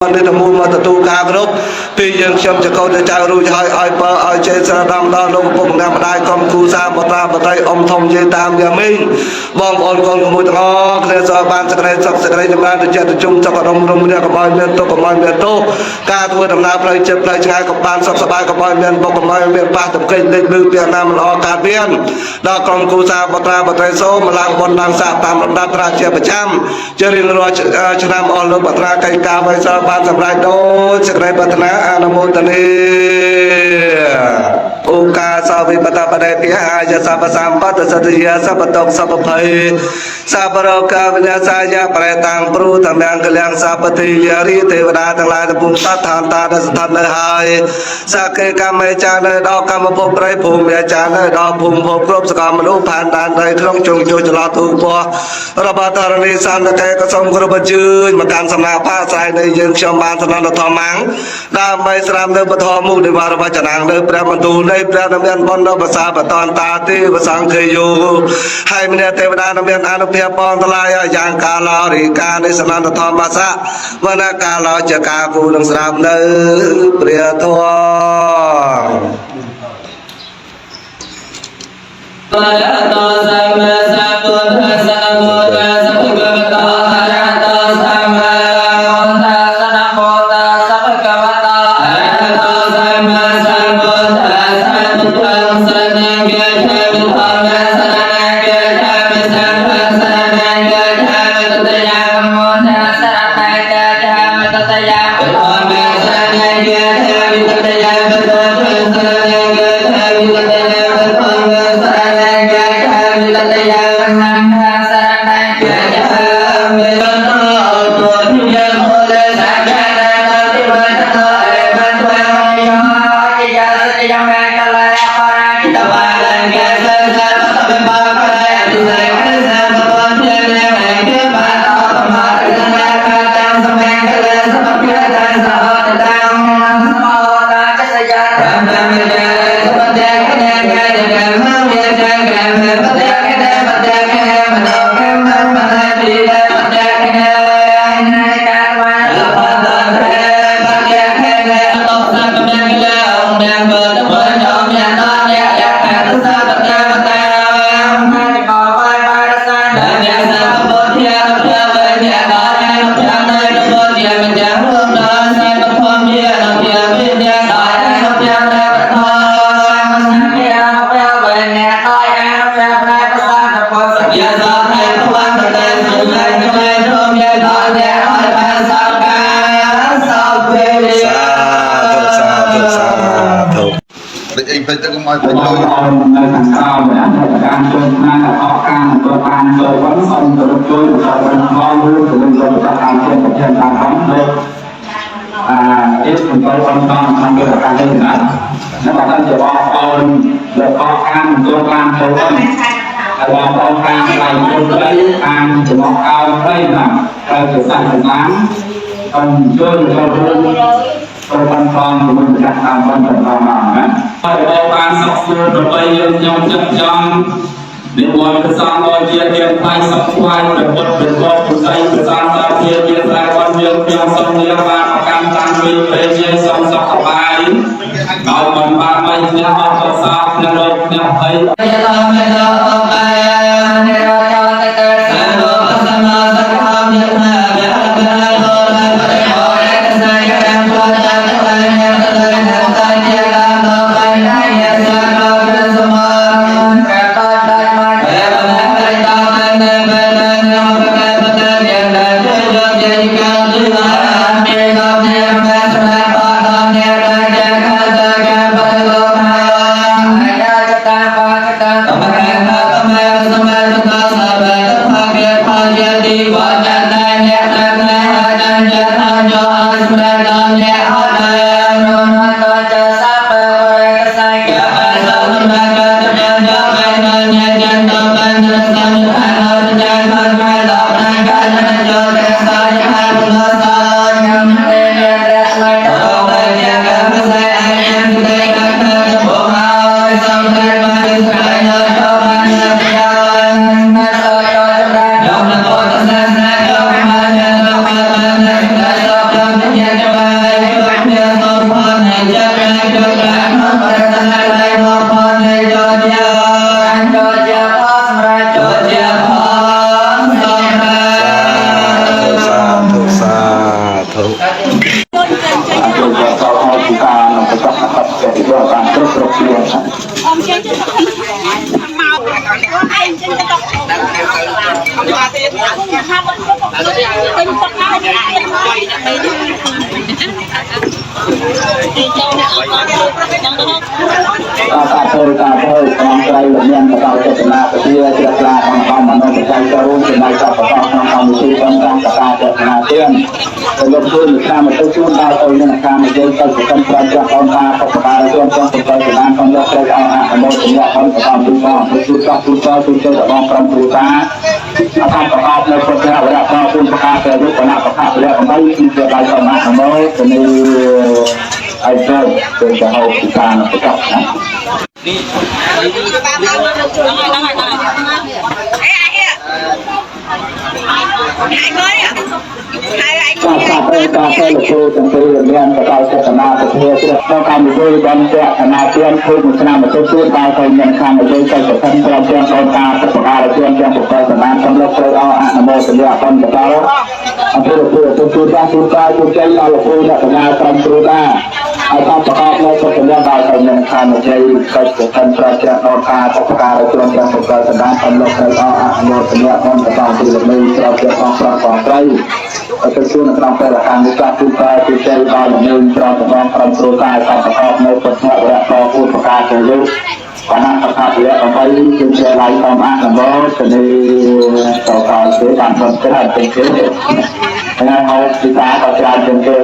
នេះទៅមួយមកទទួលការគ្រប់ពីយើងខ្ញុំចកោតចៅរួចឲ្យបើឲ្យចេះស្ដាំដល់លោកពុកម្ដាយក្រុមគ្រូសាបតាបតីអ៊ំធំយាយតាមយ៉ាមីងបងប្អូនកូនក្មួយទាំងអស់គ្នាសូមបានសេចក្តីសុខសេចក្តីចម្រើនទៅចិត្តជុំចករំរំនេះកុំឲ្យមានទុកកុំឲ្យមានទោសការធ្វើដំណើរផ្លូវចិត្តផ្លូវឆ្ងាយក៏បានសុខសប្បាយកុំឲ្យមានបុកកុំឲ្យមានប៉ះទង្គិចលេចលឺពីណាមិនល្អកើតមានដល់ក្រុមគ្រូសាបតាបតីសូមឡើងបុណ្យឡើងសាតាមលំដាប់ត្រាជាប្រចាំជារៀងរាល់ឆ្នាំអស់លោកបត្រាកិច្ចការវិសាលបានសម្រេចដោយសេចក្តីប្រាថ្នាអនុមោទនាអូកាសវិបតបដិទិអាយសពសម្បត្តិសតិយាសពតកសពភ័យសពរកវិញ្ញាសាយប្រេតាំងព្រោះតំណាងកលៀងសពតិយារីទេវតាទាំងឡាយទាំងពុំសត្វឋានតាដែលស្ថិតនៅហើយសាកេកម្មចានៅដល់កម្មភពប្រៃភូមិអាចារ្យនៅដល់ភូមិភពគ្រប់សកលមនុស្សផានតានដីក្នុងជុំជួចចលទូពណ៌របស់ធរណីសន្តិកេក៏សូមគោរពអញ្ជើញមកកាន់សំណាក់ផាស្រ័យនៃយើងខ្ញុំបានសំណងធម្មងដើម្បីស្រាមនៅពធមុខនិវរវចនាងនៅព្រះបន្ទូលនៃព្រះនាមានបណ្ឌភាសាបតនតាទេវសង្ឃេយោហើយមានទេវតានាមានអនុភាពបងតឡាយយ៉ាងកាលរិកានៃសនន្តធម្មសៈវណ្ណកាលចកាគូនឹងស្រាប់នៅព្រះធម៌បរតោសម្មាសម្ពុទ្ធស្សនមោតស្សភគវតោអរហតោសម្មាសម្ពុទ្ធស្សនមោតស្សភគវតោអរហតោសម្មាសម្ពុទ្ធស្សនមោតស្សរណង្កេធិធម្មសរណង្កេធិសង្ឃសរណង្កេធិតតយាមោតស្សរណង្កេធិតតយាធម្មសរណង្កេធិតតយាបតោសរណង្កេធិតតយាបតោសរណង្កេធិតតយាទៅកុំឲ្យពេញលុយនៅខាងក្រោមណាការចូលណាអបការក៏បានចូលវិញសូមទៅជួយដល់បងឬទៅលោកប្រកាសជាប្រធានតាមផងលោកអេសកំពុងបន្តក្នុងកិច្ចការនេះណានៅបើជាបងប្អូនលោកអបការចូលបានចូលវិញហើយបងប្អូនខាងដៃជុំទៅខាងចំអកអោព្រៃណាត្រូវជាសាច់សម្បានអញ្ជើញចូលរួមចូលបានផងជាមួយម្ចាស់តាមបានបន្តមកណាហើយបងបានសុខស្រួលដើម្បីយើងខ្ញុំចិត្តចង់និមន្តព្រះសង្ឃមកជាទានថ្លៃសុខស្វាយព្រះពុទ្ធព្រះអង្គពុទ្ធិព្រះសង្ឃតាជាស្រែគាត់យើងខ្ញុំសូមលាបានកម្មតាំងពីព្រះជាសូមសុខសប្បាយដោយមិនបានមិនអ្នកអត់ប្រសពអ្នករកអ្នកភ័យយតមេតោបាយនិរោធតកេសោសម្មាសក្ខាយតាវៈកណោបរិបរិបរិកសៃកេពុទ្ធតតៃញតតៃញតៃជាកាមោបៃណៃយសរោព្រសមកតតៃមតេបណបរិតោមេនេបេនេនមបកេបតេយេនេជយោជេកាទិលាមេកោនេមេសរៈបតោនេរេកេកតេកេបរិលោភោអយាចតាបកតតមកេតតមេសមេតតសបេតភកេភយតិវចតេនេតនេអចញ្ញតញ្ញោអស្មេតនេអតេរុណតចសបេវរេកសៃកេបេសមេកតញ្ញោបេនញ្ញចន្តបេនសញ្ញអនុតញ្ញបេមេតបេកញ្ញយោទេសយហេបុលសញ្ញទេយរេស្មេតបេយកេបសៃអញ្ញទេកតេបុហើយសំទេបេស្កញ្ញោចបេនយានសយោចម្រើនយោនពោតសេសនេយោមញ្ញតបេបេនេកសបេយ ការធ្វើការធ្វើក្នុងក្រៃលោកមានបដិចេតនាពជាជ្រះថ្លាក្នុងអង្គមនោបច្ច័យចូលរួមចំណែកដល់ប្រកបក្នុងកម្មវិធីសំខាន់កតាចេតនាទានទៅលោកជួយតាមទៅជួនដល់ទៅនឹងការនិយាយទៅប្រកាន់ប្រាជ្ញាអង្គការប្រកាសរួមទាំងប្រតិបត្តិតាមក្នុងលោកត្រូវអនុអនុមោទនាផងប្រកបពីផងជួយសោះជួយជួយរបស់ក្រុមគ្រួសារអត្ថប្រកបនៅពុទ្ធវរៈផងគុណប្រកាសទៅយុគណៈប្រកាសវរៈ8គឺជាដៃអនុអនុមោទនាឲ្យចូលទៅហៅពីការប្រកាសណាការធ្វើលោកគ្រូទាំងពីរមានបដិសេតនាពធាជ្រះដល់កម្មវិធីបានជាគណៈទានធ្វើមួយឆ្នាំមកជួបដល់ទៅមានខាងវិទ្យាសាស្ត្រប្រសិទ្ធប្រចាំដល់ការប្រកាសជាទាំងប្រកបសម្បានសម្រាប់ត្រូវអនុមោទនាផងទៅដល់អភិរក្សទទួលបានជួនកាលជួនចៃដល់លោកគ្រូអ្នកដំណើរក្រុមគ្រូតាឲ្យតាមប្រកបនៅប្រចាំដល់ទៅមានខាងវិទ្យាសាស្ត្រប្រសិទ្ធប្រចាំដល់ការប្រកាសជាទាំងប្រកបសម្បានសម្រាប់ត្រូវអនុមោទនាផងទៅដល់ទីល្បីស្របជាផងប្រកបត្រីទៅជួនក្នុងពេលការនេះចាស់ជួនកាលជួនចៃដល់នៅប្រកបក្រុមគ្រូតាតាមប្រកបនៅពុទ្ធវរៈតគូប្រកាសទៅលោកបណ្ណាប្រកាសវរៈ8គឺជាឡៃតាមអនុមោទនាតកលទេបានបន្តច្រើនជាងគេហើយហៅពីតាក៏ច្រើនជាងគេ